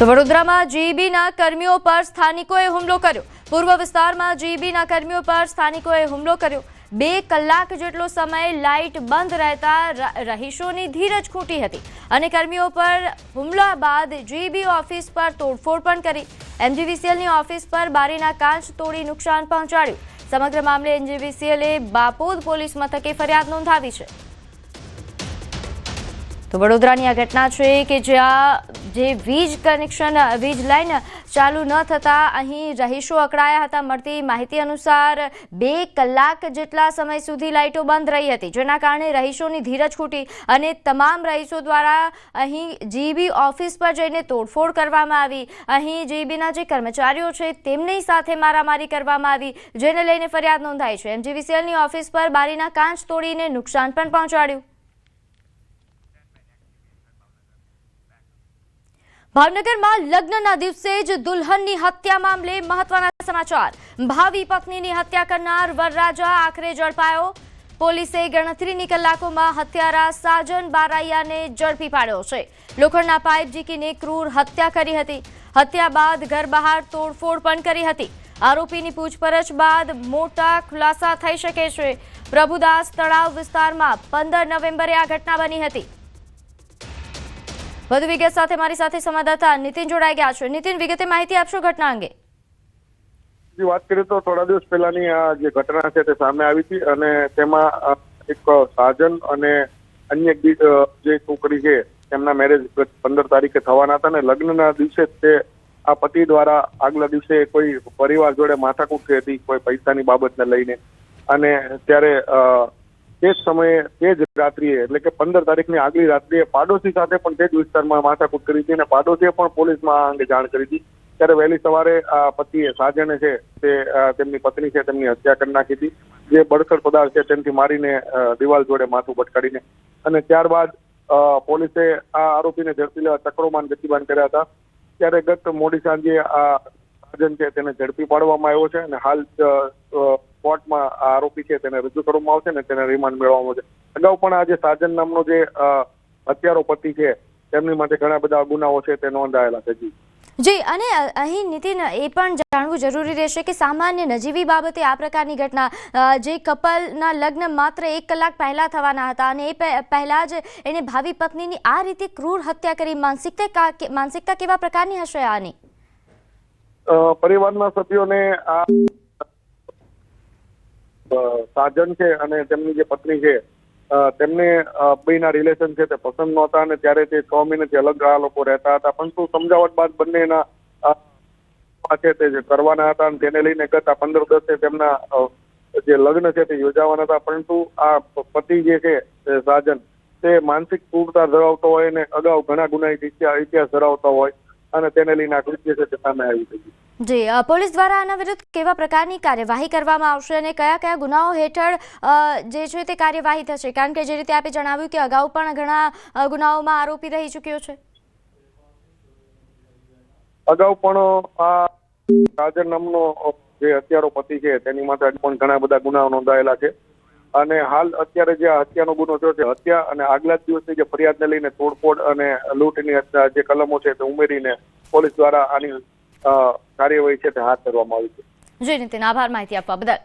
તો વડોદરામાં જીઈબીના કર્મીઓ પર સ્થાનિકોએ હુમલો કર્યો। પૂર્વ વિસ્તારમાં જીઈબીના કર્મીઓ પર સ્થાનિકોએ હુમલો કર્યો। 2 કલાક જેટલો સમય લાઇટ બંધ રહેતા રહીશોની ધીરજ ખૂટી હતી અને કર્મીઓ પર હુમલા બાદ જીઈબી ઓફિસ પર તોડફોડ પણ કરી। એમજીવીસીએલની ઓફિસ પર બારીના કાચ તોડી નુકસાન પહોંચાડ્યું। સમગ્ર મામલે એમજીવીસીએલે બાપોદ પોલીસ મથકે ફરિયાદ નોંધાવી છે। તો વડોદરાની આ ઘટના છે કે જ્યાં વીજ લાઇન ચાલુ ન થતા અહીં રહીશો અકળાયા હતા। મળતી માહિતી અનુસાર 2 કલાક જેટલા સમય સુધી લાઇટો બંધ રહી હતી, જેના કારણે રહીશોની ધીરજ ખૂટી અને તમામ રહીશો દ્વારા અહીં જીઈબી ઓફિસ પર જઈને તોડફોડ કરવામાં આવી। અહીં જીઈબીના જે કર્મચારીઓ છે તેમની સાથે મારામારી કરવામાં આવી, જેને લઈને ફરિયાદ નોંધાઈ છે। એમજીવીસીએલની ઓફિસ પર બારીના કાચ તોડીને નુકસાન પણ પહોંચાડ્યું। ભાવનગરમાં લગ્નના દિવસે જ દુલ્હનની હત્યા મામલે મહત્વના સમાચાર। ભાવિ પત્નીની હત્યા કરનાર વરરાજા આખરે ઝડપાયો। પોલીસે ગણતરીની કલાકોમાં હત્યારા સાજન બારૈયાને ઝડપી પાડ્યો છે। લોખંડના પાઇપ ઝીકીને ક્રૂર હત્યા કરી હતી। હત્યા બાદ ઘર બહાર તોડફોડ પણ કરી હતી। આરોપીની પૂછપરછ બાદ મોટા ખુલાસા થઈ શકે છે। પ્રભુદાસ તળાવ વિસ્તારમાં 15 નવેમ્બરે આ ઘટના બની હતી। વધુ વિગત સાથે મારી સાથે સંવાદદાતા નીતિન જોડાઈ ગયા છે। નીતિન, વિગતે માહિતી આપશો ઘટના અંગે? વાત કરીએ તો થોડા દિવસ પહેલાની આ જે ઘટના છે તે સામે આવી હતી અને તેમાં એક સાજન અને અન્ય જે છોકરી છે તેમના મેરેજ 15 તારીખે થવાના હતા અને લગ્નના દિવસે તે આ પતિ દ્વારા આગલા દિવસે કોઈ પરિવાર જોડે માથાકૂટ થઈ હતી કોઈ પૈસાની બાબતને લઈને, અને ત્યારે તે જ સમયે તે જ રાત્રિએ એટલે કે 15 તારીખની આગલી રાત્રિએ પાડોશી સાથે પણ તે જ વિસ્તારમાં માથાકૂટ કરી હતી અને પાડોશીએ પણ પોલીસમાં આ અંગે જાણ કરી હતી। ત્યારે વહેલી સવારે આ પતિએ સાજને છે તે તેમની પત્ની છે તેમની હત્યા કરી નાખી હતી, જે બળકર પદાર્થ છે તેનાથી મારીને દિવાલ જોડે માથું ભટકાડીને, અને ત્યારબાદ પોલીસે આ આરોપીને ઝડપી લેવા ચક્રોમાન ગતિમાન કર્યા હતા। ત્યારે ગત મોડી સાંજે આ સાજન છે તેને ઝડપી પાડવામાં આવ્યો છે અને હાલ કોર્ટમાં આરોપી છે તેને રજૂ કરવામાં આવશે ને તેને રિમાન્ડ મેળવવામાં આવશે। અગાઉ પણ આ જે સાજન નામનો જે હત્યારો પતિ છે તેમની માટે ઘણા બધા ગુનાઓ છે તે નોંધાયેલા છે। જી, અને અહીં નીતિન એ પણ જાણવું જરૂરી રહેશે કે સામાન્ય નજીવી બાબતે આ પ્રકારની ઘટના, જે કપલના લગ્ન માત્ર 1 કલાક પહેલા થવાના હતા અને એ પહેલા જ એને ભાવિ પત્નીની આ રીતે ક્રૂર હત્યા કરી, માનસિકતા કેવા પ્રકારની હશે આની? પરિવારના સભ્યોને આ સાજન છે અને તેમની જે પત્ની છે તેમને બેના રિલેશન છે તે પસંદ નહોતા અને ત્યારે તે 6 મહિનાથી અલગ આ લોકો રહેતા હતા, પરંતુ સમજાવટ બાદ બંનેના છે તે કરવાના હતા અને તેને લઈને ગત 15/10 તેમના જે લગ્ન છે તે યોજાવાના હતા, પરંતુ આ પતિ જે છે સાજન તે માનસિક ક્રૂરતા ધરાવતો હોય અને અગાઉ ઘણા ગુનાહિત ઇતિહાસ ધરાવતા હોય અને તેને લઈને આ કૃત્ય છે તે સામે આવી હતી। જી, પોલીસ દ્વારા આના વિરુદ્ધ કેવા પ્રકારની કાર્યવાહી કરવામાં આવશે અને કયા કયા ગુનાઓ હેઠળ જે છે તે કાર્યવાહી થશે? કારણ કે જે રીતે આપે જણાવ્યું કે અગાઉ પણ ઘણા ગુનાઓમાં આરોપી રહી ચૂક્યો છે। અગાઉ પણ આ સાજન નામનો જે હત્યારો પતિ છે તેની માટે પણ ઘણા બધા ગુનાઓ નોંધાયેલા છે અને હાલ અત્યારે જે હત્યાનો ગુનો થયો છે, હત્યા અને આગલા જ દિવસની જે ફરિયાદને લઈને તોડફોડ અને લૂંટની જે કલમો છે તે ઉમેરીને પોલીસ દ્વારા આની કાર્યવાહી છે તે હાથ ધરવામાં આવી છે। જી નીતિન, આભાર માહિતી આપવા બદલ।